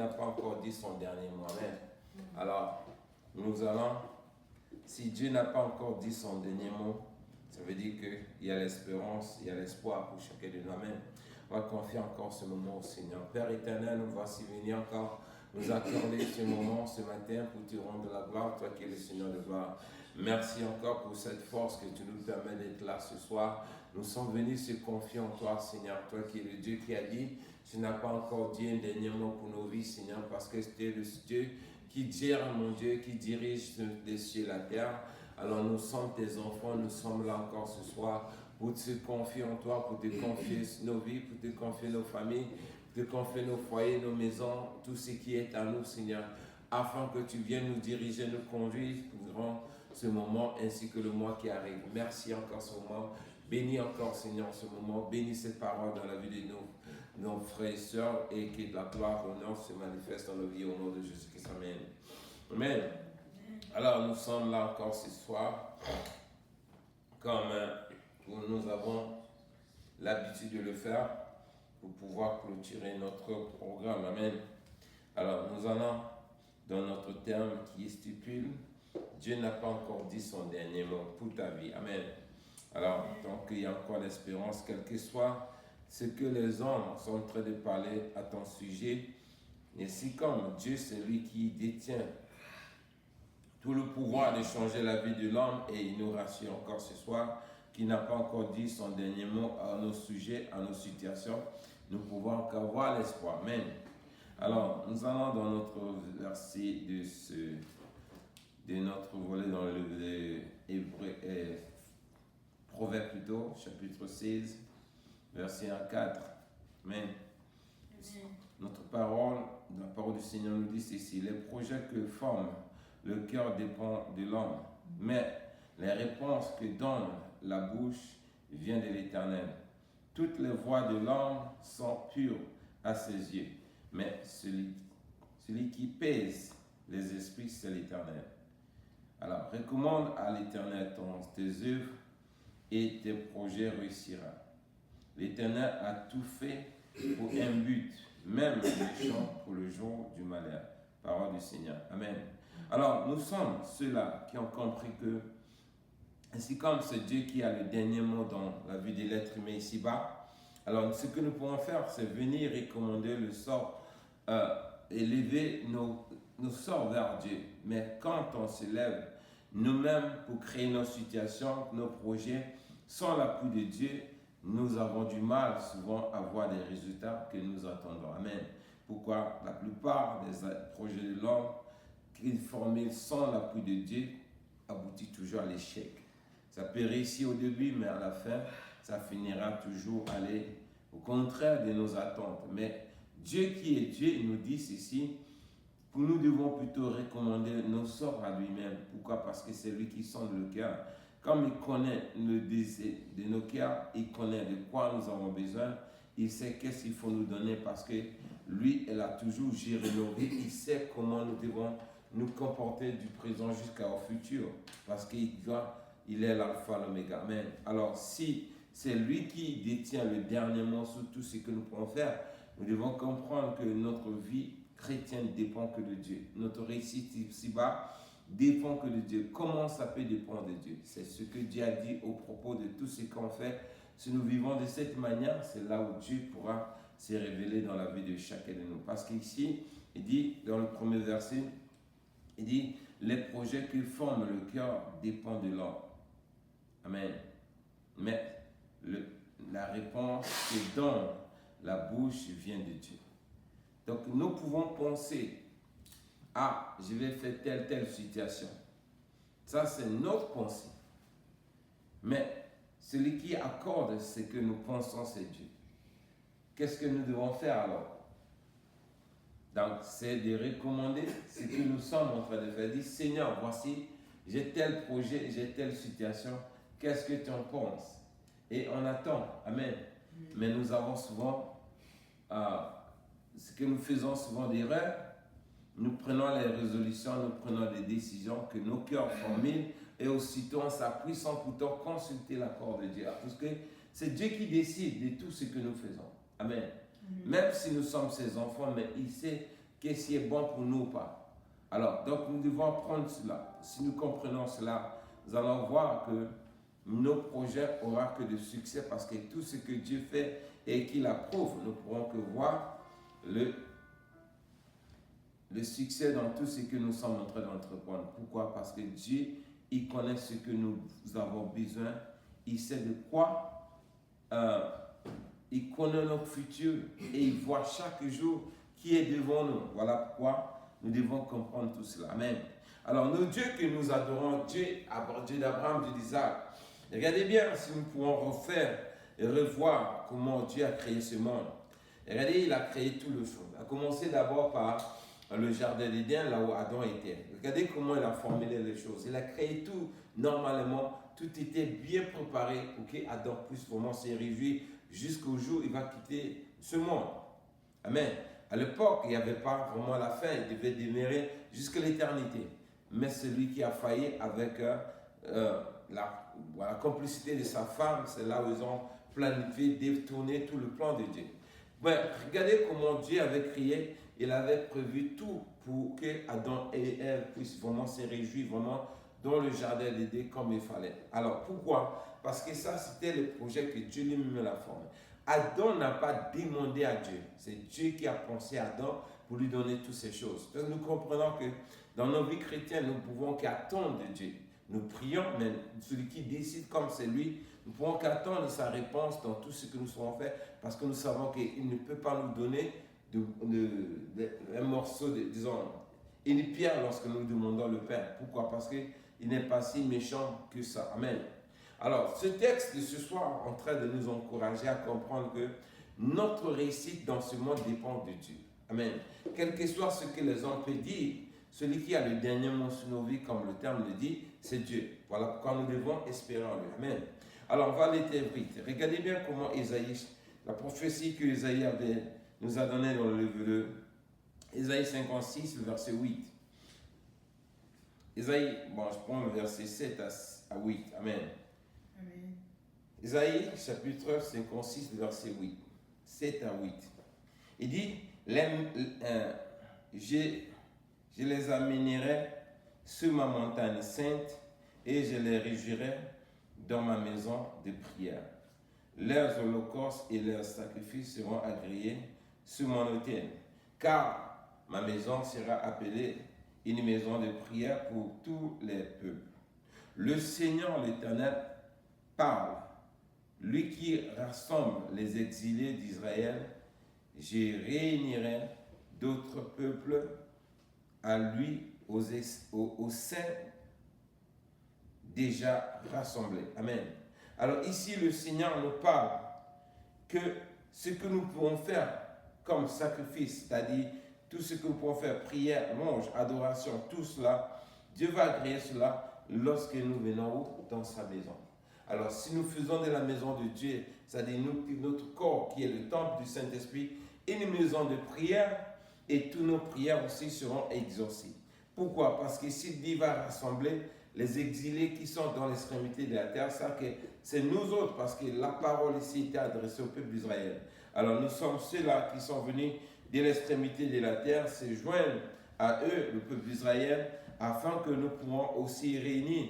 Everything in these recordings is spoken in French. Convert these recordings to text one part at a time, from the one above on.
n'a pas encore dit son dernier mot. Amen. Alors, nous allons, si Dieu n'a pas encore dit son dernier mot, ça veut dire qu'il y a l'espérance, il y a l'espoir pour chacun de nous. Amen. On va confier encore ce moment au Seigneur. Père éternel, nous voici venir encore nous accorder ce moment, ce matin, pour te rendre la gloire, toi qui es le Seigneur de gloire. Merci encore pour cette force que tu nous permets d'être là ce soir. Nous sommes venus se confier en toi, Seigneur, toi qui es le Dieu qui a dit, tu n'as pas encore dit un dernier mot pour nos vies, Seigneur, parce que tu es le Dieu qui gère, mon Dieu, qui dirige les cieux et la terre. Alors nous sommes tes enfants, nous sommes là encore ce soir pour te confier en toi, pour te confier nos vies, pour te confier nos familles, pour te confier nos foyers, nos maisons, tout ce qui est à nous, Seigneur, afin que tu viennes nous diriger, nous conduire durant ce moment ainsi que le mois qui arrive. Merci encore ce moment. Bénis encore, Seigneur, ce moment. Bénis cette parole dans la vie de nos frères et sœurs et que la gloire, l'honneur se manifeste dans nos vies au nom de Jésus-Christ. Amen. Amen. Alors, nous sommes là encore ce soir, comme nous avons l'habitude de le faire, pour pouvoir clôturer notre programme. Amen. Alors, nous allons dans notre terme qui stipule, Dieu n'a pas encore dit son dernier mot pour ta vie. Amen. Alors, donc, il y a encore l'espérance, quel que soit ce que les hommes sont en train de parler à ton sujet, et si comme Dieu, c'est lui qui détient tout le pouvoir de changer la vie de l'homme, et il nous rassure encore ce soir, qui n'a pas encore dit son dernier mot à nos sujets, à nos situations, nous pouvons encore avoir l'espoir. Amen. Alors, nous allons dans notre verset de notre volet dans le Proverbe plutôt, chapitre 16, verset 1 à 4. Amen. Notre parole, la parole du Seigneur nous dit ceci: les projets que forme le cœur dépend de l'homme, mais les réponses que donne la bouche viennent de l'Éternel. Toutes les voies de l'homme sont pures à ses yeux, mais celui qui pèse les esprits, c'est l'Éternel. Alors, recommande à l'Éternel tes œuvres et tes projets réussiront. L'Éternel a tout fait pour un but, même les méchants pour le jour du malheur. Parole du Seigneur. Amen. Alors, nous sommes ceux-là qui ont compris que, ainsi comme c'est Dieu qui a le dernier mot dans la vie de l'être humain ici-bas, alors ce que nous pouvons faire, c'est venir recommander le sort, élever nos sorts vers Dieu. Mais quand on se lève nous-mêmes pour créer nos situations, nos projets, sans l'appui de Dieu, nous avons du mal souvent à voir des résultats que nous attendons. Amen. Pourquoi? La plupart des projets de l'homme qu'ils formulent sans l'appui de Dieu aboutit toujours à l'échec. Ça peut réussir au début, mais à la fin, ça finira toujours aller au contraire de nos attentes. Mais Dieu qui est Dieu, il nous dit ceci: nous devons plutôt recommander nos sorts à lui-même. Pourquoi? Parce que c'est lui qui sonde le cœur. Comme il connaît le désir de nos cœurs, il connaît de quoi nous avons besoin, il sait qu'est-ce qu'il faut nous donner parce que lui, il a toujours géré nos vies. Il sait comment nous devons nous comporter du présent jusqu'au futur parce qu'il est l'alpha, l'oméga. Amen. Alors, si c'est lui qui détient le dernier mot sur tout ce que nous pouvons faire, nous devons comprendre que notre vie chrétienne dépend que de Dieu. Notre réussite ici-bas dépend que de Dieu. Comment ça peut dépendre de Dieu? C'est ce que Dieu a dit au propos de tout ce qu'on fait. Si nous vivons de cette manière, c'est là où Dieu pourra se révéler dans la vie de chacun de nous. Parce qu'ici, il dit, dans le premier verset, il dit, les projets qui forment le cœur dépendent de l'homme. Amen. Mais la réponse que donne la bouche vient de Dieu. Donc, nous pouvons penser, ah, je vais faire telle situation. Ça, c'est notre pensée. Mais celui qui accorde ce que nous pensons, c'est Dieu. Qu'est-ce que nous devons faire alors? Donc, c'est de recommander ce que nous sommes en train de faire. Dire, Seigneur, voici, j'ai tel projet, j'ai telle situation. Qu'est-ce que tu en penses? Et on attend. Amen. Mais nous avons souvent, ce que nous faisons souvent d'erreur, nous prenons les résolutions, nous prenons des décisions que nos cœurs formulent et aussitôt on s'appuie sans pourtant consulter l'accord de Dieu. Parce que c'est Dieu qui décide de tout ce que nous faisons. Amen. Même si nous sommes ses enfants, mais il sait qu'est-ce qui est bon pour nous ou pas. Alors, donc nous devons prendre cela. Si nous comprenons cela, nous allons voir que nos projets auront que de succès parce que tout ce que Dieu fait et qu'il approuve, nous pourrons que voir le succès dans tout ce que nous sommes en train d'entreprendre. Pourquoi? Parce que Dieu, il connaît ce que nous avons besoin. Il sait de quoi. Il connaît notre futur et il voit chaque jour qui est devant nous. Voilà pourquoi nous devons comprendre tout cela. Amen. Alors, nos dieux que nous adorons, Dieu d'Abraham, Dieu d'Isaac. Regardez bien si nous pouvons refaire et revoir comment Dieu a créé ce monde. Regardez, il a créé tout le chose. Il a commencé d'abord par le jardin d'Éden, là où Adam était. Regardez comment il a formulé les choses. Il a créé tout normalement. Tout était bien préparé pour qu'Adam puisse vraiment se réjouir jusqu'au jour où il va quitter ce monde. Amen. À l'époque, il n'y avait pas vraiment la fin. Il devait demeurer jusqu'à l'éternité. Mais celui qui a failli avec la complicité de sa femme, c'est là où ils ont planifié, détourné tout le plan de Dieu. Ben, regardez comment Dieu avait créé. Il avait prévu tout pour que Adam et Ève puissent vraiment se réjouir vraiment dans le jardin d'Éden comme il fallait. Alors pourquoi? Parce que ça c'était le projet que Dieu lui-même a formé. Adam n'a pas demandé à Dieu. C'est Dieu qui a pensé à Adam pour lui donner toutes ces choses. Donc nous comprenons que dans nos vies chrétiennes, nous pouvons qu'attendre de Dieu. Nous prions, mais celui qui décide comme c'est lui, nous pouvons qu'attendre sa réponse dans tout ce que nous serons faits parce que nous savons qu'il ne peut pas nous donner un morceau, disons, une pierre lorsque nous demandons le Père. Pourquoi? Parce qu'il n'est pas si méchant que ça. Amen. Alors, ce texte de ce soir est en train de nous encourager à comprendre que notre réussite dans ce monde dépend de Dieu. Amen. Quel que soit ce que les hommes peuvent dire, celui qui a le dernier mot sur nos vies, comme le terme le dit, c'est Dieu. Voilà pourquoi nous devons espérer en lui. Amen. Alors, on va aller vite. Regardez bien comment Isaïe, la prophétie que Isaïe nous a donnée dans le livre de Isaïe 56, le verset 8. Isaïe, bon, je prends le verset 7 à 8. Amen. Amen. Isaïe, chapitre 56, le verset 8. 7 à 8. Il dit, je les amènerai sur ma montagne sainte et je les réjouirai dans ma maison de prière. Leurs holocaustes et leurs sacrifices seront agréés sur mon autel, car ma maison sera appelée une maison de prière pour tous les peuples. Le Seigneur l'Éternel parle, lui qui rassemble les exilés d'Israël. Je réunirai d'autres peuples à lui au sein déjà rassemblés. Amen. Alors ici, le Seigneur nous parle que ce que nous pouvons faire comme sacrifice, c'est-à-dire tout ce que nous pouvons faire, prière, louange, adoration, tout cela, Dieu va agréer cela lorsque nous venons dans sa maison. Alors si nous faisons de la maison de Dieu, c'est-à-dire notre corps qui est le temple du Saint-Esprit, une maison de prière, et toutes nos prières aussi seront exaucées. Pourquoi? Parce que si Dieu va rassembler les exilés qui sont dans l'extrémité de la terre, ça que c'est nous autres, parce que la parole ici était adressée au peuple d'Israël. Alors nous sommes ceux-là qui sont venus de l'extrémité de la terre se joindre à eux, le peuple d'Israël, afin que nous pourrons aussi réunir,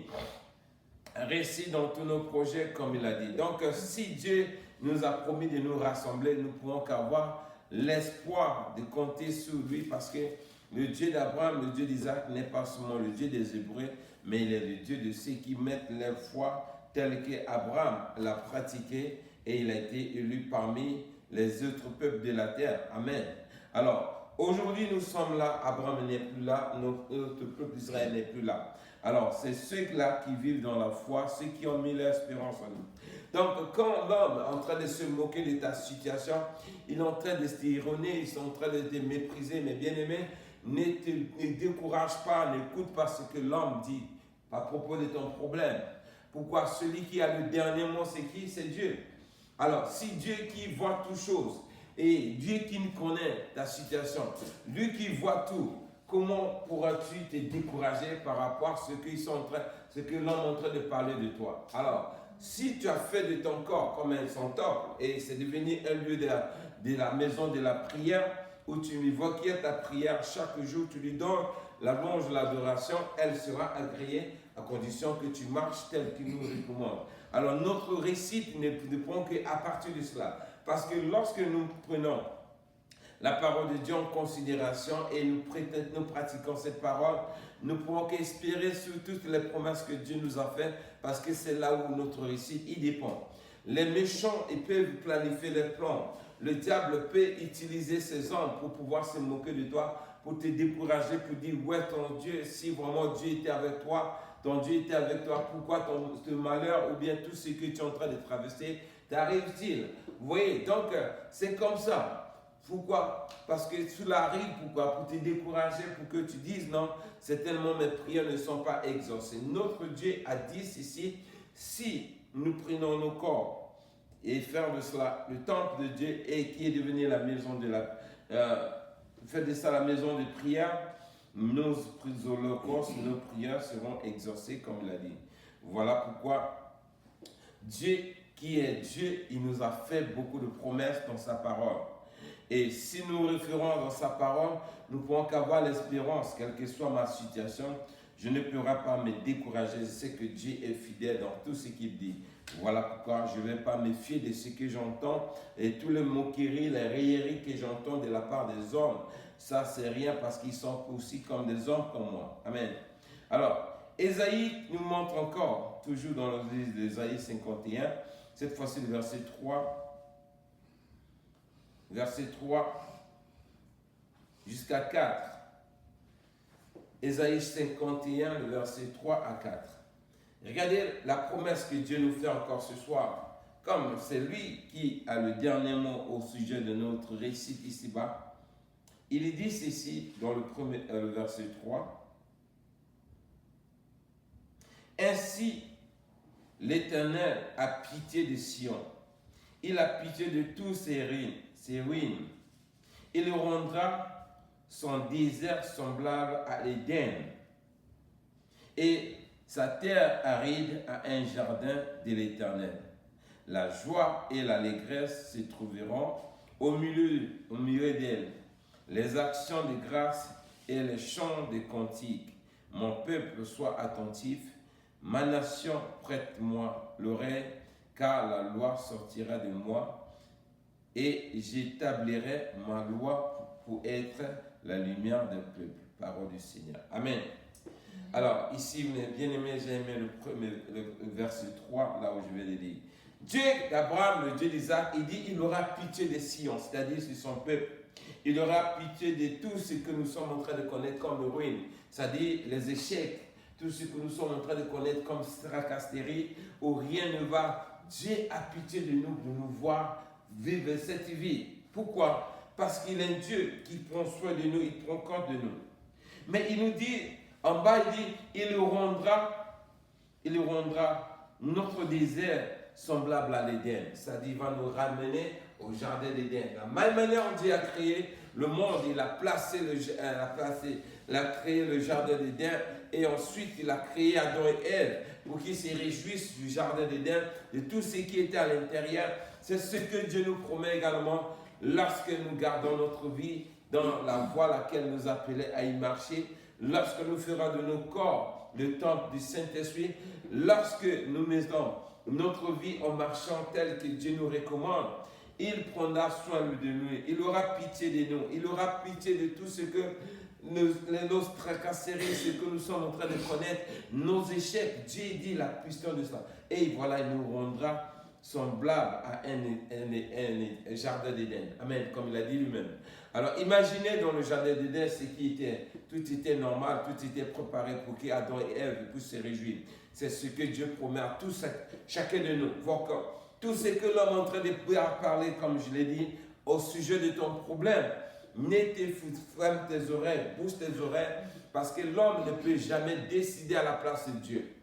rester dans tous nos projets comme il a dit. Donc si Dieu nous a promis de nous rassembler, nous pourrons qu'avoir l'espoir de compter sur lui, parce que le Dieu d'Abraham, le Dieu d'Isaac n'est pas seulement le Dieu des Hébreux, mais il est le Dieu de ceux qui mettent leur foi telle qu'Abraham l'a pratiquée et il a été élu parmi les autres peuples de la terre. Amen. Alors, aujourd'hui nous sommes là, Abraham n'est plus là, notre peuple d'Israël n'est plus là. Alors, c'est ceux-là qui vivent dans la foi, ceux qui ont mis leur espérance en nous. Donc, quand l'homme est en train de se moquer de ta situation, il est en train de t'ironer, ils sont en train de te mépriser, mais bien aimé, ne décourage pas, n'écoute pas ce que l'homme dit à propos de ton problème. Pourquoi? Celui qui a le dernier mot, c'est qui? C'est Dieu. Alors, si Dieu qui voit toutes choses, et Dieu qui connaît ta situation, lui qui voit tout, comment pourras-tu te décourager par rapport à ce que l'homme est en train de parler de toi? Alors, si tu as fait de ton corps comme un son temple et c'est devenu un lieu de la maison de la prière, où tu évoques ta prière chaque jour, tu lui donnes la louange, l'adoration, elle sera agréée à condition que tu marches tel qu'il nous recommande. Alors notre réussite ne dépend qu'à partir de cela. Parce que lorsque nous prenons la parole de Dieu en considération et nous pratiquons cette parole, nous pouvons qu'espérer sur toutes les promesses que Dieu nous a faites parce que c'est là où notre réussite y dépend. Les méchants, ils peuvent planifier les plans. Le diable peut utiliser ses hommes pour pouvoir se moquer de toi, pour te décourager, pour dire, ouais, ton Dieu, si vraiment Dieu était avec toi, ton Dieu était avec toi, pourquoi ton malheur ou bien tout ce que tu es en train de traverser t'arrive-t-il? Vous voyez, donc c'est comme ça. Pourquoi? Parce que cela arrive, pourquoi? Pour te décourager, pour que tu dises non, certainement mes prières ne sont pas exaucées. Notre Dieu a dit ceci, si nous prenons nos corps et faire de cela le temple de Dieu et qui est devenu la maison de fait de ça la maison de prière, nos holocaustes, nos prières seront exaucées comme il a dit. Voilà pourquoi Dieu qui est Dieu, il nous a fait beaucoup de promesses dans sa parole. Et si nous référons dans sa parole, nous pouvons qu'avoir l'espérance, quelle que soit ma situation, je ne pourrai pas me décourager. Je sais que Dieu est fidèle dans tout ce qu'il dit. Voilà pourquoi je ne vais pas me fier de ce que j'entends et tous les moqueries, les railleries que j'entends de la part des hommes. Ça, c'est rien parce qu'ils sont aussi comme des hommes comme moi. Amen. Alors, Ésaïe nous montre encore, toujours dans le livre d'Ésaïe 51, cette fois-ci le verset 3. Verset 3 jusqu'à 4. Ésaïe 51, le verset 3 à 4. Regardez la promesse que Dieu nous fait encore ce soir. Comme c'est lui qui a le dernier mot au sujet de notre récit ici-bas, il dit ceci dans le verset 3. Ainsi, l'Éternel a pitié de Sion. Il a pitié de tous ses ruines. Il rendra son désert semblable à l'Éden et sa terre aride à un jardin de l'Éternel. La joie et l'allégresse se trouveront au milieu d'elle. Les actions de grâce et les chants de cantiques. Mon peuple soit attentif. Ma nation, prête-moi l'oreille, car la loi sortira de moi. Et j'établirai ma loi pour être la lumière d'un peuple. Parole du Seigneur. Amen. Alors, ici, mes bien-aimés, j'ai aimé le verset 3, là où je vais le lire. Dieu d'Abraham, le Dieu d'Isaac, il dit il aura pitié des Sion, c'est-à-dire sur son peuple. Il aura pitié de tout ce que nous sommes en train de connaître comme ruine, c'est-à-dire les échecs, tout ce que nous sommes en train de connaître comme tracasserie, où rien ne va. Dieu a pitié de nous voir vivre cette vie. Pourquoi? Parce qu'il est un Dieu qui prend soin de nous, il prend compte de nous. Mais il nous dit, en bas, il dit, il rendra notre désert semblable à l'Éden. C'est-à-dire, il va nous ramener au jardin d'Éden. De la même manière, Dieu a créé le monde, il a créé le jardin d'Éden et ensuite il a créé Adam et Ève pour qu'ils se réjouissent du jardin d'Éden, de tout ce qui était à l'intérieur. C'est ce que Dieu nous promet également lorsque nous gardons notre vie dans la voie à laquelle nous appelait à y marcher, lorsque nous ferons de nos corps le temple du Saint-Esprit, lorsque nous mettons notre vie en marchant tel que Dieu nous recommande, il prendra soin de nous, il aura pitié de nous, il aura pitié de tout ce que nos tracasseries, ce que nous sommes en train de connaître, nos échecs. Dieu dit la puissance de ça. Et voilà, il nous rendra semblable à un jardin d'Éden. Amen, comme il a dit lui-même. Alors imaginez dans le jardin d'Éden ce qui était, tout était normal, tout était préparé pour qu'Adam et Ève puissent se réjouir. C'est ce que Dieu promet à tous, chacun de nous. Tout ce que l'homme est en train de parler, comme je l'ai dit, au sujet de ton problème, ferme tes oreilles, bouge tes oreilles, parce que l'homme ne peut jamais décider à la place de Dieu.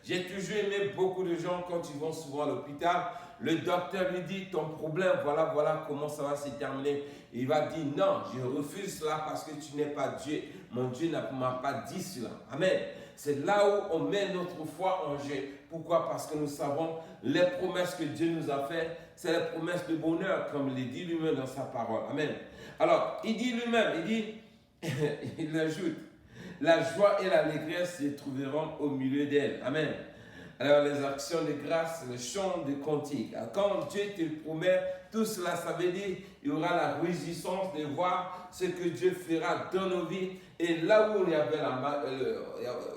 J'ai toujours aimé beaucoup de gens quand ils vont souvent à l'hôpital, le docteur lui dit ton problème, voilà comment ça va se terminer. Il va dire non, je refuse cela parce que tu n'es pas Dieu. Mon Dieu ne m'a pas dit cela. Amen. C'est là où on met notre foi en jeu. Pourquoi? Parce que nous savons les promesses que Dieu nous a faites, c'est les promesses de bonheur, comme il dit lui-même dans sa parole. Amen. Alors, il dit lui-même, il ajoute, la joie et l'allégresse se trouveront au milieu d'elle. Amen. Alors, les actions de grâce, le chant de cantique. Quand Dieu te promet tout cela, ça veut dire il y aura la réjouissance de voir ce que Dieu fera dans nos vies. Et là où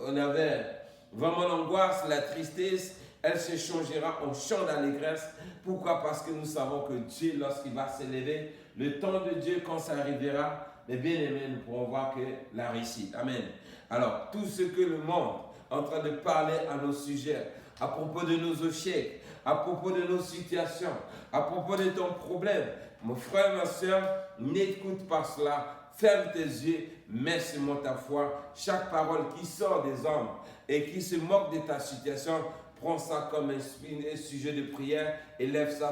on avait vraiment l'angoisse, la tristesse, elle se changera en chant d'allégresse. Pourquoi? Parce que nous savons que Dieu, lorsqu'il va s'élever, le temps de Dieu, quand ça arrivera, mais bien aimés, nous pourrons voir que la réussite. Amen. Alors, tout ce que le monde est en train de parler à nos sujets, à propos de nos échecs, à propos de nos situations, à propos de ton problème, mon frère, ma soeur, n'écoute pas cela. Ferme tes yeux, mets sur ta foi. Chaque parole qui sort des hommes et qui se moque de ta situation, prends ça comme un sujet de prière et lève ça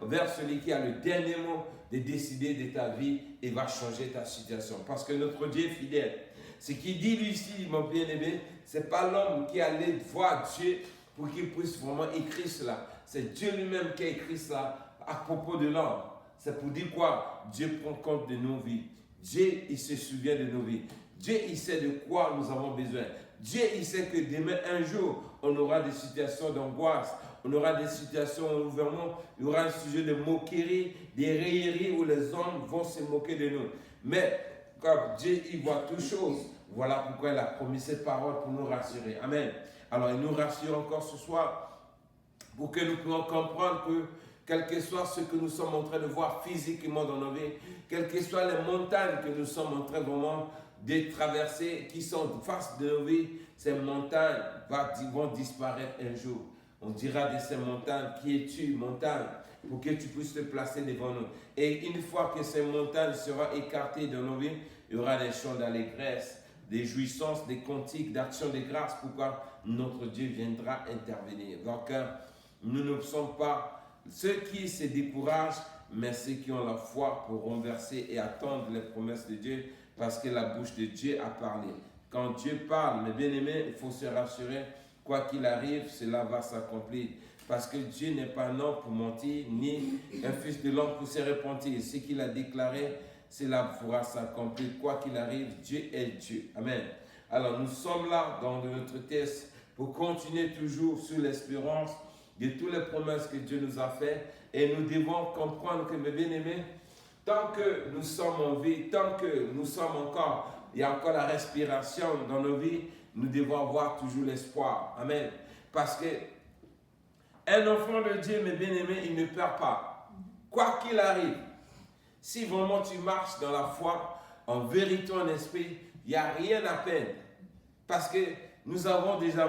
vers celui qui a le dernier mot de décider de ta vie et va changer ta situation. Parce que notre Dieu est fidèle. Ce qu'il dit lui ici, mon bien-aimé, ce n'est pas l'homme qui allait voir Dieu pour qu'il puisse vraiment écrire cela. C'est Dieu lui-même qui a écrit cela à propos de l'homme. C'est pour dire quoi? Dieu prend compte de nos vies. Dieu, il se souvient de nos vies. Dieu, il sait de quoi nous avons besoin. Dieu, il sait que demain, un jour, on aura des situations d'angoisse, on aura des situations où vraiment, il y aura un sujet de moquerie, des railleries où les hommes vont se moquer de nous. Mais comme Dieu, il voit toutes choses, voilà pourquoi il a promis cette parole pour nous rassurer. Amen. Alors, il nous rassure encore ce soir pour que nous puissions comprendre que quel que soit ce que nous sommes en train de voir physiquement dans nos vies, quelles que soient les montagnes que nous sommes en train vraiment de traverser, qui sont face de nos vies, ces montagnes vont disparaître un jour. On dira de ces montagnes, qui es-tu, montagne, pour que tu puisses te placer devant nous. Et une fois que ces montagnes seront écartées de nos vies, il y aura des chants d'allégresse, des jouissances, des cantiques, d'actions de grâce. Pourquoi? Notre Dieu viendra intervenir. Donc, nous ne sommes pas ceux qui se découragent, mais ceux qui ont la foi pour renverser et attendre les promesses de Dieu, parce que la bouche de Dieu a parlé. Quand Dieu parle, mes bien-aimés, il faut se rassurer, quoi qu'il arrive, cela va s'accomplir. Parce que Dieu n'est pas un homme pour mentir, ni un fils de l'homme pour se repentir. Ce qu'il a déclaré, cela pourra s'accomplir. Quoi qu'il arrive, Dieu est Dieu. Amen. Alors nous sommes là dans notre test pour continuer toujours sur l'espérance de toutes les promesses que Dieu nous a faites. Et nous devons comprendre que, mes bien-aimés, tant que nous sommes en vie, tant que nous sommes encore, il y a encore la respiration dans nos vies, nous devons avoir toujours l'espoir. Amen. Parce que un enfant de Dieu, mes bien-aimés, il ne perd pas. Quoi qu'il arrive, si vraiment tu marches dans la foi, en vérité, en esprit, il n'y a rien à peine. Parce que nous avons déjà,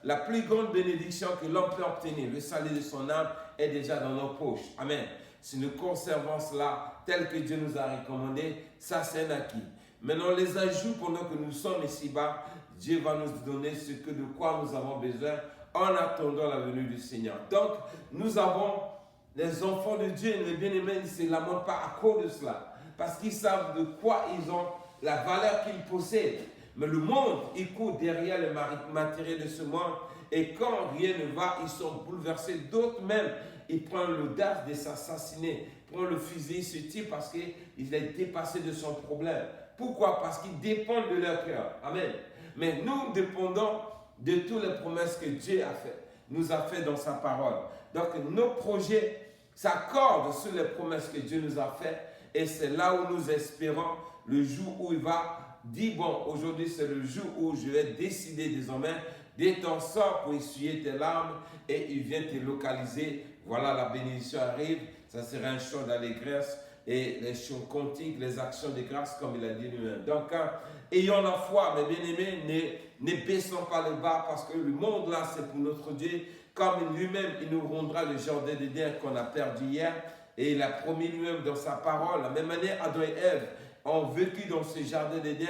la plus grande bénédiction que l'homme peut obtenir, le salut de son âme, est déjà dans nos poches. Amen. Si nous conservons cela tel que Dieu nous a recommandé, ça c'est un acquis. Maintenant, les ajouts pendant que nous sommes ici-bas, Dieu va nous donner de quoi nous avons besoin en attendant la venue du Seigneur. Donc, nous avons les enfants de Dieu, les bien-aimés, ne se lamentent pas à cause de cela. Parce qu'ils savent de quoi ils ont, la valeur qu'ils possèdent. Mais le monde, il court derrière le matériel de ce monde. Et quand rien ne va, ils sont bouleversés. D'autres même, ils prennent l'audace de s'assassiner, prennent le fusil, ce type parce qu'il a dépassé de son problème. Pourquoi? Parce qu'ils dépendent de leur cœur. Amen. Mais nous dépendons de toutes les promesses que Dieu a fait, nous a fait dans sa parole. Donc nos projets s'accordent sur les promesses que Dieu nous a faites. Et c'est là où nous espérons le jour où il va dire, bon, aujourd'hui c'est le jour où je vais décider désormais de ton sort pour essuyer tes larmes et il vient te localiser. Voilà, la bénédiction arrive, ça sera un chant d'allégresse et les chants cantiques, les actions de grâce comme il a dit lui-même. Donc, ayons la foi, mes bien-aimés, ne baissons pas le bas parce que le monde là c'est pour notre Dieu. Comme lui-même, il nous rendra le jardin d'Éden qu'on a perdu hier. Et il a promis lui-même dans sa parole. De la même manière, Adam et Ève ont vécu dans ce jardin d'Éden.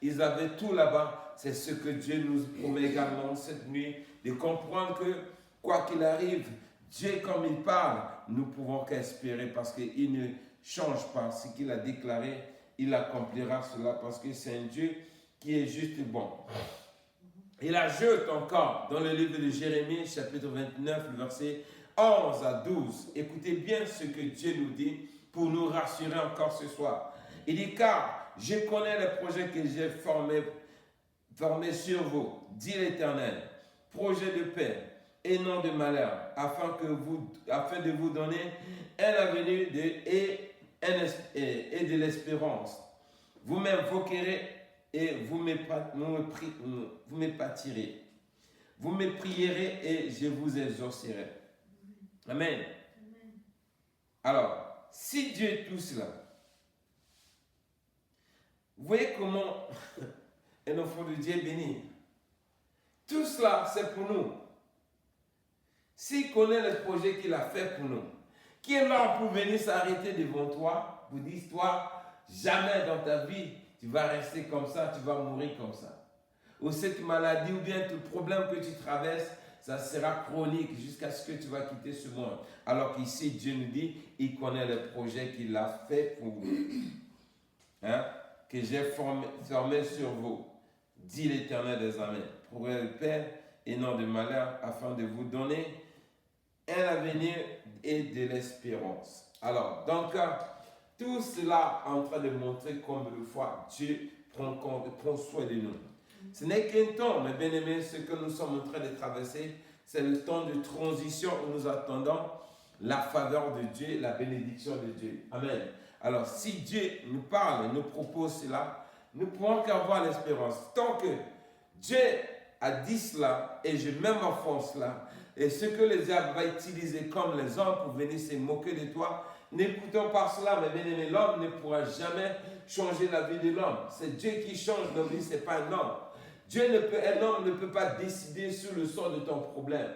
Ils avaient tout là-bas. C'est ce que Dieu nous promet également cette nuit. De comprendre que, quoi qu'il arrive, Dieu, comme il parle, nous pouvons qu'espérer parce qu'il ne change pas. Ce qu'il a déclaré, il accomplira cela parce que c'est un Dieu qui est juste bon. Il ajoute encore dans le livre de Jérémie, chapitre 29, le verset 11 à 12. Écoutez bien ce que Dieu nous dit pour nous rassurer encore ce soir. Il dit, car je connais les projets que j'ai formés sur vous, dit l'Éternel, projet de paix et non de malheur, afin de vous donner un avenir et de l'espérance. Vous m'invoquerez et vous me pâtirez. Vous me prierez et je vous exaucerai. Amen. Alors, si Dieu est tout cela, vous voyez comment un enfant de Dieu est béni. Tout cela, c'est pour nous. S'il connaît le projet qu'il a fait pour nous, qui est là pour venir s'arrêter devant toi, pour dire, toi, jamais dans ta vie, tu vas rester comme ça, tu vas mourir comme ça. Ou cette maladie, ou bien tout problème que tu traverses, ça sera chronique jusqu'à ce que tu vas quitter ce monde. Alors qu'ici, Dieu nous dit, il connaît le projet qu'il a fait pour vous. Hein? Que j'ai formé sur vous, dit l'Éternel des armées, pour le Père et non de malheur, afin de vous donner un avenir et de l'espérance. Alors, donc, tout cela est en train de montrer combien de fois Dieu prend soin de nous. Ce n'est qu'un temps, mes bien-aimés, ce que nous sommes en train de traverser, c'est le temps de transition où nous attendons la faveur de Dieu, la bénédiction de Dieu. Amen. Alors, si Dieu nous parle, nous propose cela, nous pouvons qu'avoir l'espérance. Tant que Dieu a dit cela, et je mets ma force là, et ce que le diable va utiliser comme les hommes pour venir se moquer de toi, n'écoutons pas cela, mais bien aimé, l'homme ne pourra jamais changer la vie de l'homme. C'est Dieu qui change nos vies, ce n'est pas un homme. Un homme ne peut pas décider sur le sort de ton problème.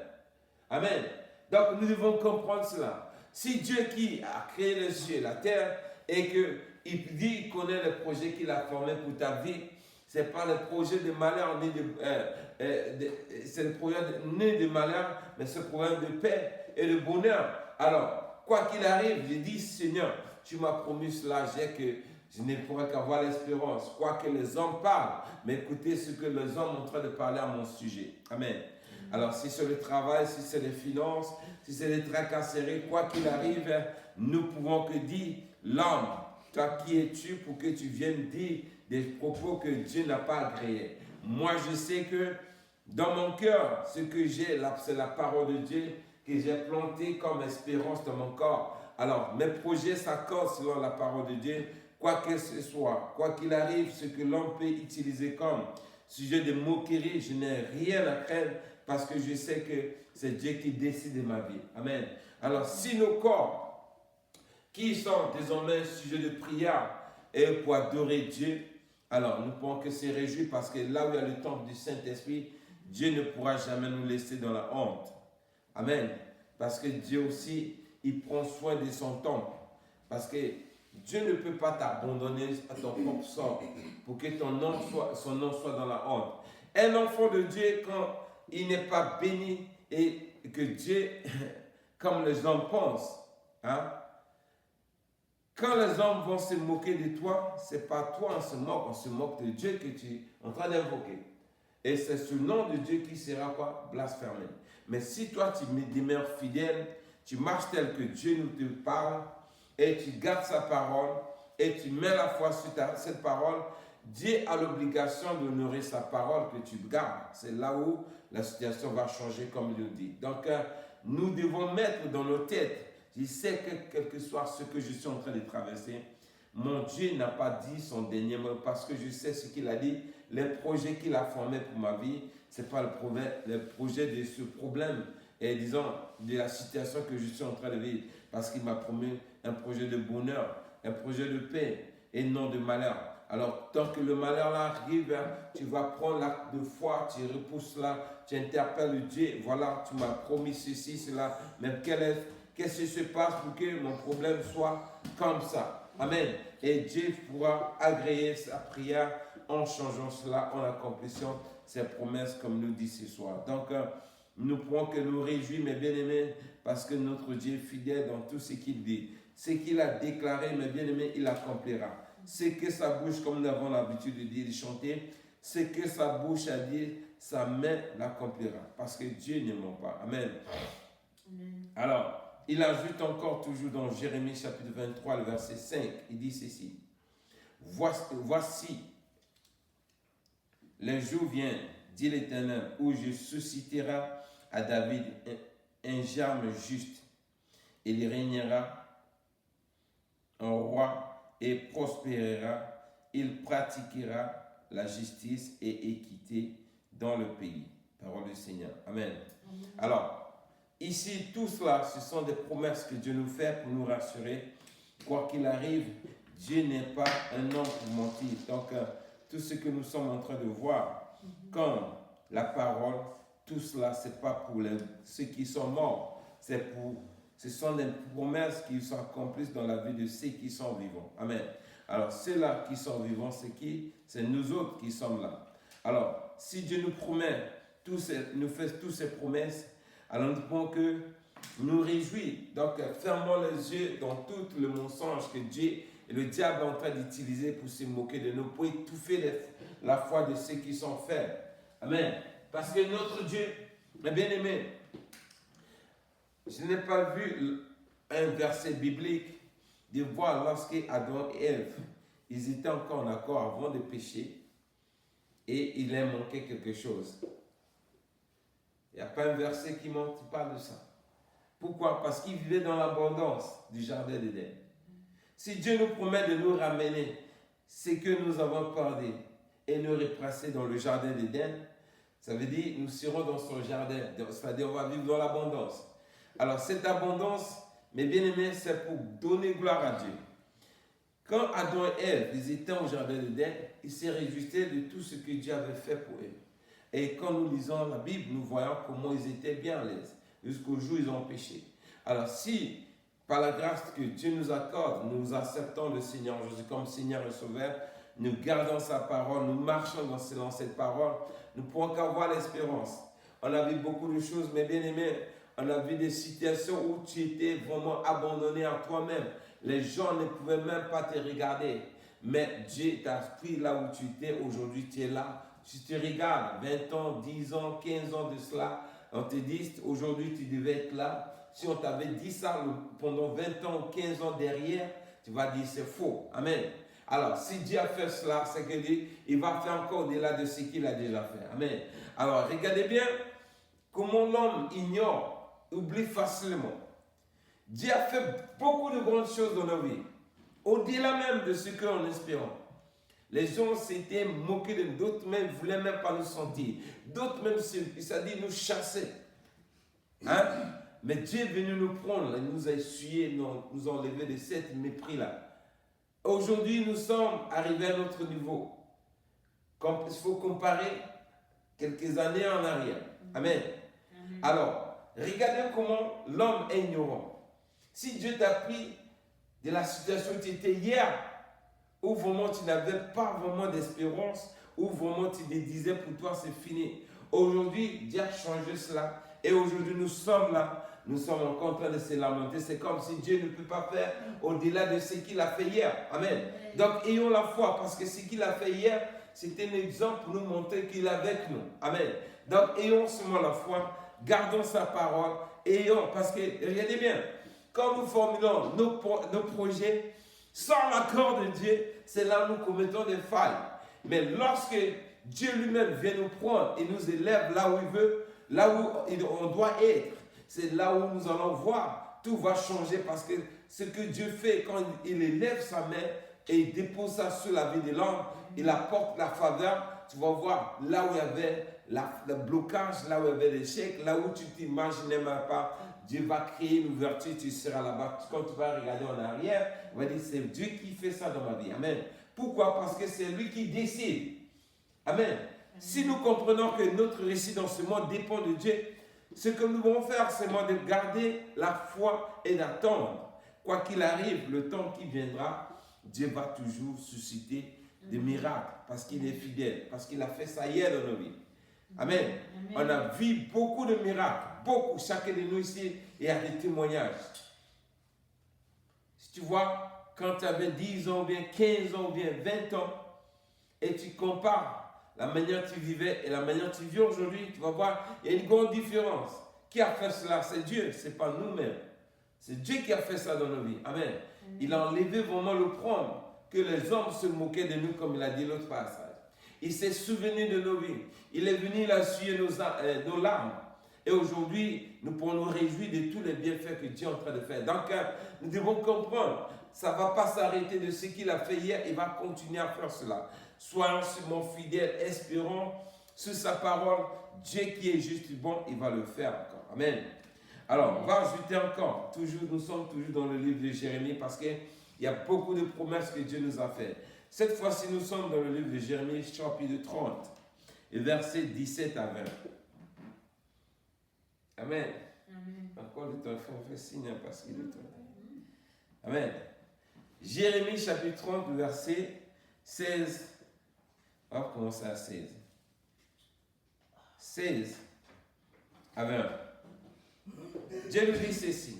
Amen. Donc nous devons comprendre cela. Si Dieu qui a créé les cieux et la terre, et qu'il dit qu'il connaît le projet qu'il a formé pour ta vie, ce n'est pas le projet de malheur, c'est le projet ni de malheur, mais c'est le projet de paix et de bonheur. Alors, quoi qu'il arrive, je dis, Seigneur, tu m'as promis cela, je ne pourrai qu'avoir l'espérance. Quoi que les hommes parlent, mais écoutez ce que les hommes sont en train de parler à mon sujet. Amen. Alors, si c'est le travail, si c'est les finances, si c'est les tracasseries, quoi qu'il arrive, nous pouvons que dire, l'homme, toi qui es-tu pour que tu viennes dire des propos que Dieu n'a pas agréés. Moi, je sais que dans mon cœur, ce que j'ai, c'est la parole de Dieu que j'ai plantée comme espérance dans mon corps. Alors, mes projets s'accordent selon la parole de Dieu, quoi que ce soit, quoi qu'il arrive, ce que l'homme peut utiliser comme sujet de moquerie, je n'ai rien à craindre parce que je sais que c'est Dieu qui décide de ma vie. Amen. Alors, si nos corps, qui sont désormais sujets de prière et pour adorer Dieu, alors nous pouvons que se réjouir parce que là où il y a le temple du Saint-Esprit, Dieu ne pourra jamais nous laisser dans la honte. Amen. Parce que Dieu aussi, il prend soin de son temple. Parce que Dieu ne peut pas t'abandonner à ton propre sort pour que son nom soit dans la honte. Un enfant de Dieu, quand il n'est pas béni et que Dieu, comme les hommes pensent, hein, quand les hommes vont se moquer de toi, ce n'est pas toi on se moque de Dieu que tu es en train d'invoquer. Et c'est ce nom de Dieu qui sera quoi? Blasphémé. Mais si toi tu demeures fidèle, tu marches tel que Dieu nous te parle, et tu gardes sa parole, et tu mets la foi sur cette parole, Dieu a l'obligation d'honorer sa parole que tu gardes. C'est là où la situation va changer comme il nous dit. Donc, nous devons mettre dans nos têtes, je sais que quel que soit ce que je suis en train de traverser, mon Dieu n'a pas dit son dernier mot parce que je sais ce qu'il a dit. Les projets qu'il a formés pour ma vie, ce n'est pas le projet de ce problème et disons de la situation que je suis en train de vivre parce qu'il m'a promis un projet de bonheur, un projet de paix et non de malheur. Alors, tant que le malheur là arrive, tu vas prendre l'acte de foi, tu repousses là, tu interpelles Dieu, voilà, tu m'as promis ceci, cela, mais qu'est-ce qui se passe pour que mon problème soit comme ça? Amen. Et Dieu pourra agréer sa prière en changeant cela, en accomplissant ses promesses comme nous dit ce soir. Donc, nous pouvons que nous réjouir, mes bien-aimés, parce que notre Dieu est fidèle dans tout ce qu'il dit. Ce qu'il a déclaré, mes bien-aimés, il accomplira. Ce que sa bouche, comme nous avons l'habitude de dire, de chanter, ce que sa bouche a dit, sa main l'accomplira. Parce que Dieu ne ment pas. Amen. Alors, il ajoute encore toujours dans Jérémie chapitre 23, le verset 5, il dit ceci. Voici, les jours viennent, dit l'Éternel, où je susciterai à David un germe juste. Il régnera un roi et prospérera. Il pratiquera la justice et équité dans le pays. Parole du Seigneur. Amen. Amen. Alors, ici, tout cela, ce sont des promesses que Dieu nous fait pour nous rassurer. Quoi qu'il arrive, Dieu n'est pas un homme pour mentir. Donc, tout ce que nous sommes en train de voir, comme la parole, tout cela, ce n'est pas pour ceux qui sont morts. Ce sont des promesses qui s'accomplissent dans la vie de ceux qui sont vivants. Amen. Alors, ceux-là qui sont vivants, c'est qui? C'est nous autres qui sommes là. Alors, si Dieu nous promet, nous fait toutes ces promesses, alors nous pouvons que nous réjouir. Donc, fermons les yeux dans tout le mensonge que Dieu et le diable est en train d'utiliser pour se moquer de nous, pour étouffer la foi de ceux qui sont faibles. Amen. Parce que notre Dieu, mes bien-aimés, je n'ai pas vu un verset biblique de voir lorsque Adam et Ève, ils étaient encore en accord avant de pécher et il leur manquait quelque chose. Il n'y a pas un verset qui parle de ça. Pourquoi? Parce qu'ils vivaient dans l'abondance du jardin d'Éden. Si Dieu nous promet de nous ramener ce que nous avons perdu et nous replacer dans le jardin d'Éden, ça veut dire nous serons dans son jardin, c'est-à-dire on va vivre dans l'abondance. Alors cette abondance, mes bien-aimés, c'est pour donner gloire à Dieu. Quand Adam et Ève, ils étaient au jardin d'Éden, ils se réjouissaient de tout ce que Dieu avait fait pour eux. Et quand nous lisons la Bible, nous voyons comment ils étaient bien à l'aise, jusqu'au jour où ils ont péché. Alors si, par la grâce que Dieu nous accorde, nous acceptons le Seigneur Jésus comme Seigneur et Sauveur, nous gardons sa parole, nous marchons dans cette parole, nous ne pourrons qu'avoir l'espérance. On a vu beaucoup de choses, mes bien-aimés. On a vu des situations où tu étais vraiment abandonné à toi-même. Les gens ne pouvaient même pas te regarder. Mais Dieu t'a pris là où tu étais. Aujourd'hui, tu es là. Si tu regardes 20 ans, 10 ans, 15 ans de cela, on te dit aujourd'hui tu devais être là. Si on t'avait dit ça pendant 20 ans ou 15 ans derrière, tu vas dire c'est faux. Amen. Alors, si Dieu a fait cela, c'est qu'il va faire encore au-delà de ce qu'il a déjà fait. Amen. Alors, regardez bien comment l'homme ignore, oublie facilement. Dieu a fait beaucoup de grandes choses dans nos vies, au-delà même de ce qu'on espérait. Les gens s'étaient moqués de nous, d'autres même ne voulaient même pas nous sentir, d'autres même, c'est-à-dire nous chasser. Hein? Mais Dieu est venu nous prendre, il nous a essuyé, nous a enlevé de cet mépris-là. Aujourd'hui, nous sommes arrivés à notre niveau. Il faut comparer quelques années en arrière. Amen. Amen. Alors, regardez comment l'homme est ignorant. Si Dieu t'a pris de la situation où tu étais hier, où vraiment tu n'avais pas vraiment d'espérance, où vraiment tu te disais pour toi c'est fini. Aujourd'hui, Dieu a changé cela. Et aujourd'hui, nous sommes là. Nous sommes encore en train de se lamenter. C'est comme si Dieu ne peut pas faire au-delà de ce qu'il a fait hier. Amen. Donc, ayons la foi parce que ce qu'il a fait hier, c'était un exemple pour nous montrer qu'il est avec nous. Amen. Donc, ayons seulement la foi. Gardons sa parole. Parce que, regardez bien, quand nous formulons nos projets, sans l'accord de Dieu, c'est là où nous commettons des failles. Mais lorsque Dieu lui-même vient nous prendre et nous élève là où il veut, là où on doit être, c'est là où nous allons voir. Tout va changer parce que ce que Dieu fait quand il élève sa main et il dépose ça sur la vie de l'homme, il apporte la faveur. Tu vas voir là où il y avait le blocage, là où il y avait l'échec, là où tu t'imaginais même pas. Dieu va créer une ouverture, tu seras là-bas. Quand tu vas regarder en arrière, on va dire c'est Dieu qui fait ça dans ma vie. Amen. Pourquoi? Parce que c'est lui qui décide. Amen. Si nous comprenons que notre récit dans ce monde dépend de Dieu, ce que nous devons faire, c'est de garder la foi et d'attendre. Quoi qu'il arrive, le temps qui viendra, Dieu va toujours susciter des miracles parce qu'il est fidèle, parce qu'il a fait ça hier dans nos vies. Amen. Amen. On a vu beaucoup de miracles, beaucoup. Chacun de nous ici et a des témoignages. Si tu vois, quand tu avais 10 ans, ou bien 15 ans, ou bien 20 ans, et tu compares la manière dont tu vivais et la manière dont tu vis aujourd'hui, tu vas voir, il y a une grande différence. Qui a fait cela? C'est Dieu, ce n'est pas nous-mêmes. C'est Dieu qui a fait ça dans nos vies. Amen. Il a enlevé vraiment l'opprobre, que les hommes se moquaient de nous, comme il a dit l'autre passage. Il s'est souvenu de nos vies. Il est venu, il a essuyé nos larmes. Et aujourd'hui, nous pourrons nous réjouir de tous les bienfaits que Dieu est en train de faire. Donc, nous devons comprendre, ça ne va pas s'arrêter de ce qu'il a fait hier, il va continuer à faire cela. Soyons seulement fidèles, espérons sur sa parole. Dieu qui est juste bon, il va le faire encore. Amen. Alors, on va ajouter encore. Nous sommes toujours dans le livre de Jérémie parce qu'il y a beaucoup de promesses que Dieu nous a faites. Cette fois-ci, nous sommes dans le livre de Jérémie, chapitre 30, et versets 17 à 20. Amen. Amen. Encore le temps, il faut faire signe parce qu'il est temps. Amen. Jérémie, chapitre 30, verset 16. On va commencer à 16. 16 à 20. Dieu nous dit ceci.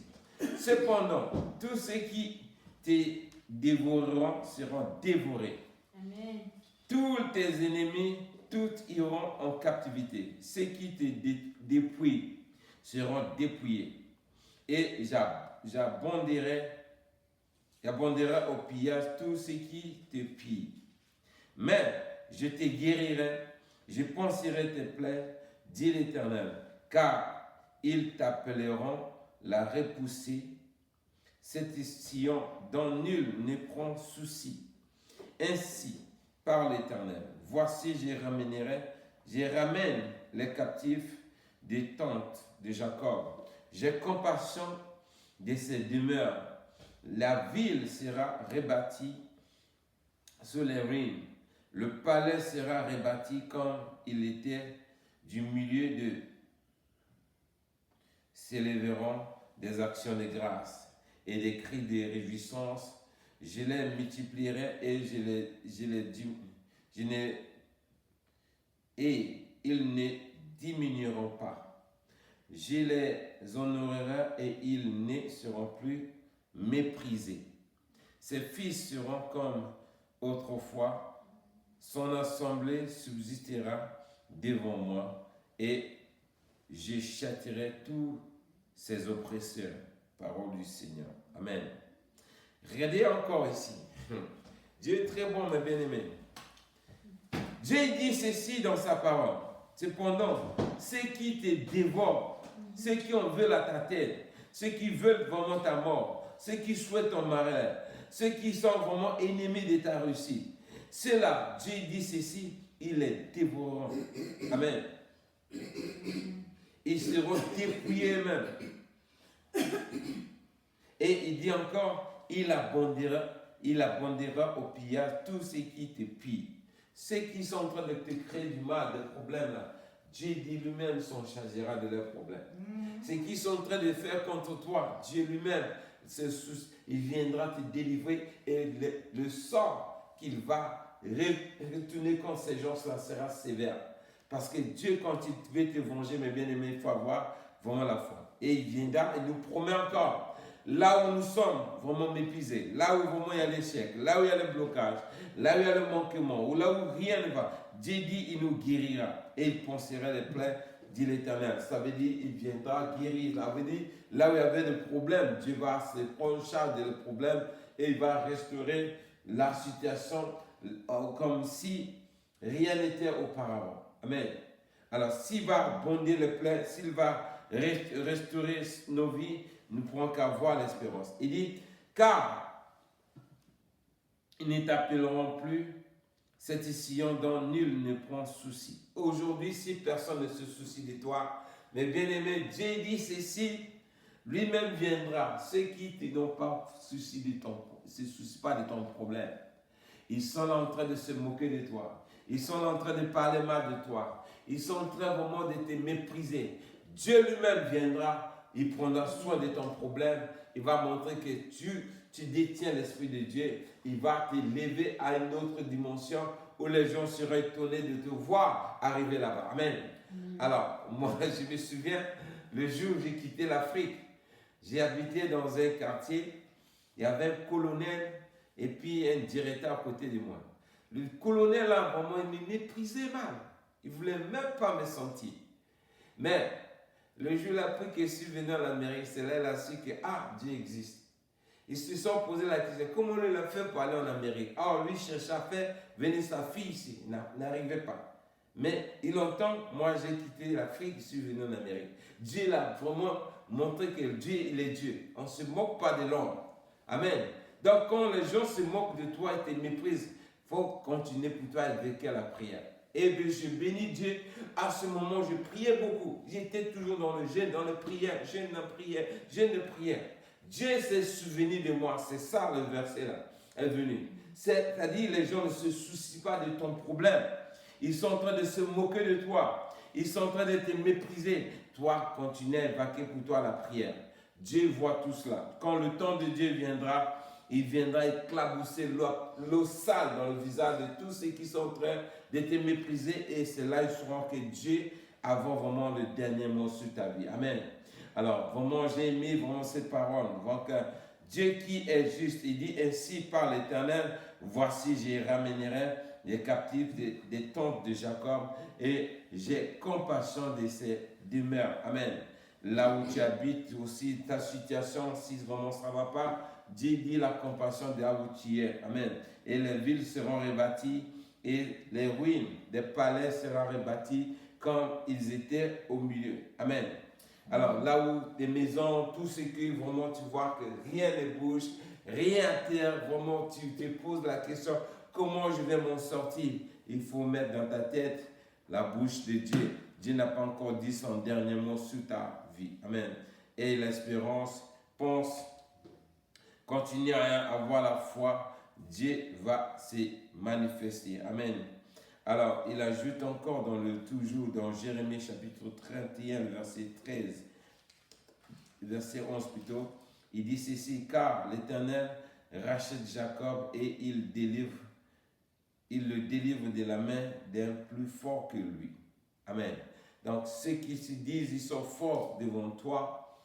Cependant, tous ceux qui te dévoreront seront dévorés. Amen. Tous tes ennemis, tous iront en captivité. Ceux qui te dépouillent seront dépouillés. Et j'abonderai au pillage tous ceux qui te pillent. Mais je te guérirai, je panserai tes plaies, dit l'Éternel, car ils t'appelleront la repoussée, cette Sion dont nul ne prend souci. Ainsi, par l'Éternel, voici je ramène les captifs des tentes de Jacob. J'ai compassion de ses demeures. La ville sera rebâtie sur les ruines. Le palais sera rebâti comme il était du milieu de s'élèveront des actions de grâce et des cris de réjouissance. Je les multiplierai et ils ne diminueront pas. Je les honorerai et ils ne seront plus méprisés. Ses fils seront comme autrefois. Son assemblée subsistera devant moi et je châtierai tous ses oppresseurs. Parole du Seigneur. Amen. Regardez encore ici. Dieu est très bon, mes bien-aimés. Dieu dit ceci dans sa parole. Cependant, ceux qui te dévorent, ceux qui en veulent à ta tête, ceux qui veulent vraiment ta mort, ceux qui souhaitent ton malheur, ceux qui sont vraiment ennemis de ta réussite, ceux-là, Dieu dit ceci, ils les dévoreront. Amen. Ils seront dépouillés eux-mêmes. Et il dit encore, il abondera au pillage tous ceux qui te pillent. Ceux qui sont en train de te créer du mal, des problèmes là, Dieu dit lui-même s'en chargera de leurs problèmes. Ceux qui sont en train de faire contre toi, Dieu lui-même, il viendra te délivrer et le sort qu'il va retourner contre ces gens-là sera sévère. Parce que Dieu, quand il veut te venger, mes bien-aimés, il faut avoir vraiment la foi. Et il viendra et nous promet encore, là où nous sommes vraiment méprisés, là où vraiment il y a l'échec, là où il y a le blocage, là où il y a le manquement, ou là où rien ne va, Dieu dit, il nous guérira et il pansera les plaies, dit l'Éternel. Ça veut dire, il viendra guérir. Ça veut dire, là où il y avait des problèmes, Dieu va se prendre charge des problèmes et il va restaurer la situation comme si rien n'était auparavant. Amen. Alors, s'il va bondir les plaies, s'il va restaurer nos vies, nous ne pourrons qu'avoir l'espérance. Il dit, car ils ne t'appelleront plus cette Sion dont nul ne prend souci. Aujourd'hui, si personne ne se soucie de toi, mais bien-aimé, Dieu dit ceci, lui-même viendra. Ceux qui n'ont pas souci de se soucient pas de ton problème. Ils sont en train de se moquer de toi. Ils sont en train de parler mal de toi. Ils sont en train vraiment de te mépriser. Dieu lui-même viendra. Il prendra soin de ton problème. Il va montrer que tu détiens l'Esprit de Dieu. Il va te lever à une autre dimension où les gens seraient étonnés de te voir arriver là-bas. Amen. Alors, moi, je me souviens, le jour où j'ai quitté l'Afrique, j'ai habité dans un quartier. Il y avait un colonel et puis un directeur à côté de moi. Le colonel, là, vraiment, il me méprisait mal. Il ne voulait même pas me sentir. Mais Le jour où il a appris que je suis venu en Amérique, c'est là qu'il a su que, Dieu existe. Ils se sont posé la question, comment il a fait pour aller en Amérique? Lui cherchait à faire venir sa fille ici, il n'arrivait pas. Mais il entend, moi j'ai quitté l'Afrique, je suis venu en Amérique. Dieu l'a vraiment montré que Dieu, il est Dieu. On ne se moque pas de l'homme. Amen. Donc quand les gens se moquent de toi et te méprisent, il faut continuer pour toi avec la prière. Et bien, je bénis Dieu. À ce moment, je priais beaucoup. J'étais toujours dans le jeûne, dans la prière, jeûne de prière. Dieu s'est souvenu de moi. C'est ça le verset là est venu. C'est-à-dire les gens ne se soucient pas de ton problème. Ils sont en train de se moquer de toi. Ils sont en train de te mépriser. Toi, continue à vaquer pour toi la prière. Dieu voit tout cela. Quand le temps de Dieu viendra, il viendra éclabousser l'eau sale dans le visage de tous ceux qui sont en train de te mépriser. Et c'est là ils sauront que Dieu a vraiment le dernier mot sur ta vie. Amen. Alors, vraiment, j'ai aimé vraiment cette parole. Donc, Dieu qui est juste, il dit ainsi par l'Éternel, voici, je ramènerai les captifs des tentes de Jacob et j'ai compassion de ses demeures. Amen. Là où tu habites aussi, ta situation, si vraiment ça ne va pas, Dieu dit la compassion de là où tu es. Amen. Et les villes seront rebâties et les ruines des palais seront rebâties comme ils étaient au milieu. Amen. Alors là où des maisons, tout ce que vraiment tu vois que rien ne bouge, rien à terre, vraiment tu te poses la question, comment je vais m'en sortir? Il faut mettre dans ta tête la bouche de Dieu. Dieu n'a pas encore dit son dernier mot sur ta vie. Amen. Et l'espérance, pense, continue à avoir la foi, Dieu va se manifester. Amen. Alors, il ajoute encore toujours dans Jérémie chapitre 31, verset 13, verset 11 plutôt, il dit ceci, car l'Éternel rachète Jacob et il le délivre de la main d'un plus fort que lui. Amen. Donc, ceux qui se disent, ils sont forts devant toi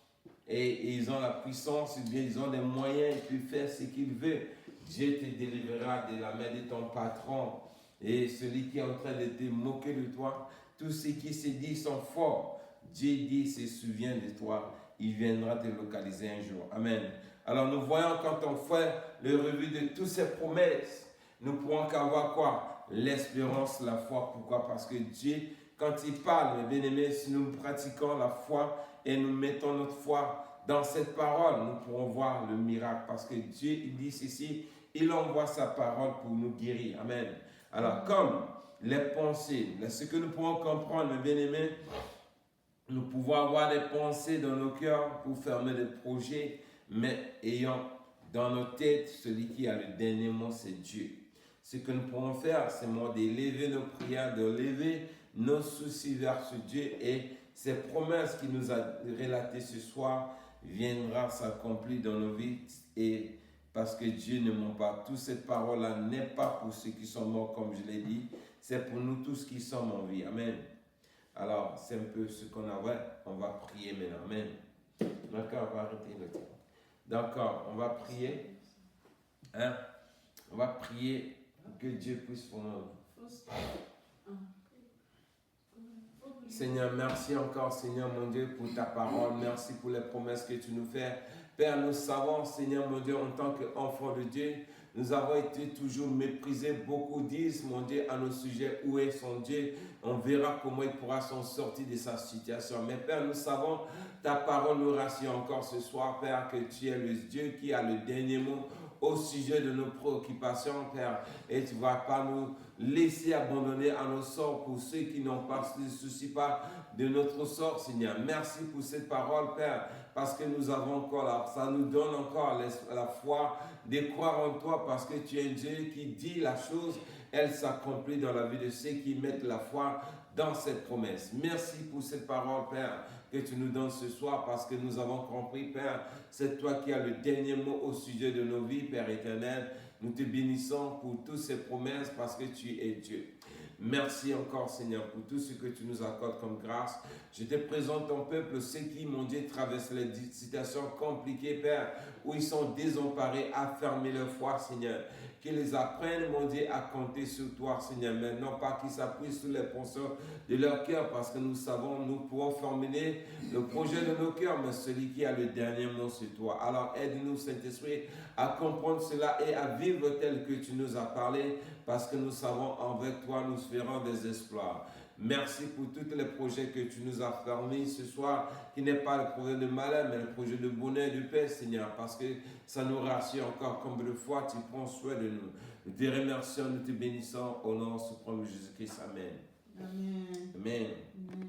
et ils ont la puissance, ils ont des moyens, ils peuvent faire ce qu'ils veulent. Dieu te délivrera de la main de ton patron. Et celui qui est en train de te moquer de toi, tous ceux qui se disent sont forts, Dieu dit, se souvient de toi, il viendra te localiser un jour. Amen. Alors nous voyons quand on fait le revue de toutes ces promesses, nous pourrons qu'avoir quoi? L'espérance, la foi. Pourquoi? Parce que Dieu, quand il parle, mes bien-aimés, si nous pratiquons la foi et nous mettons notre foi dans cette parole, nous pourrons voir le miracle. Parce que Dieu, il dit ceci, il envoie sa parole pour nous guérir. Amen. Alors, comme les pensées, ce que nous pouvons comprendre, mes bien-aimés, nous pouvons avoir des pensées dans nos cœurs pour fermer des projets, mais ayant dans nos têtes celui qui a le dernier mot, c'est Dieu. Ce que nous pouvons faire, c'est d'élever nos prières, d'élever nos soucis vers ce Dieu et ces promesses qu'il nous a relatées ce soir viendra s'accomplir dans nos vies et parce que Dieu ne ment pas. Toute cette parole-là n'est pas pour ceux qui sont morts, comme je l'ai dit. C'est pour nous tous qui sommes en vie. Amen. Alors, c'est un peu ce qu'on a. Ouais, on va prier maintenant. Amen. D'accord, on va arrêter le temps. D'accord, on va prier. Hein? On va prier pour que Dieu puisse pour nous. Seigneur, merci encore, Seigneur mon Dieu, pour ta parole. Merci pour les promesses que tu nous fais. Père, nous savons, Seigneur mon Dieu, en tant qu'enfants de Dieu, nous avons été toujours méprisés. Beaucoup disent, mon Dieu, à nos sujets, où est son Dieu? On verra comment il pourra s'en sortir de sa situation. Mais Père, nous savons, ta parole nous rassure encore ce soir, Père, que tu es le Dieu qui a le dernier mot au sujet de nos préoccupations, Père. Et tu ne vas pas nous laisser abandonner à nos sorts pour ceux qui n'ont pas, ne se soucient pas de notre sort, Seigneur. Merci pour cette parole, Père, parce que nous avons encore là, ça nous donne encore la foi de croire en toi, parce que tu es un Dieu qui dit la chose, elle s'accomplit dans la vie de ceux qui mettent la foi dans cette promesse. Merci pour cette parole, Père, que tu nous donnes ce soir, parce que nous avons compris, Père, c'est toi qui as le dernier mot au sujet de nos vies, Père éternel. Nous te bénissons pour toutes ces promesses, parce que tu es Dieu. Merci encore, Seigneur, pour tout ce que tu nous accordes comme grâce. Je te présente ton peuple, ceux qui, mon Dieu, traversent les situations compliquées, Père, où ils sont désemparés, à fermer leur foi, Seigneur. qu'ils apprennent, mon Dieu, à compter sur toi, Seigneur. Mais non pas qu'ils s'appuient sur les penseurs de leur cœur, parce que nous savons, nous pouvons formuler le projet de nos cœurs, mais celui qui a le dernier mot, c'est toi. Alors aide-nous, Saint-Esprit, à comprendre cela et à vivre tel que tu nous as parlé, parce que nous savons, avec toi, nous ferons des exploits. Merci pour tous les projets que tu nous as permis ce soir, qui n'est pas le projet de malheur, mais le projet de bonheur et de paix, Seigneur, parce que ça nous rassure encore combien de fois tu prends soin de nous. Nous te remercions, nous te bénissons au nom suprême de Jésus-Christ. Amen. Amen. Amen.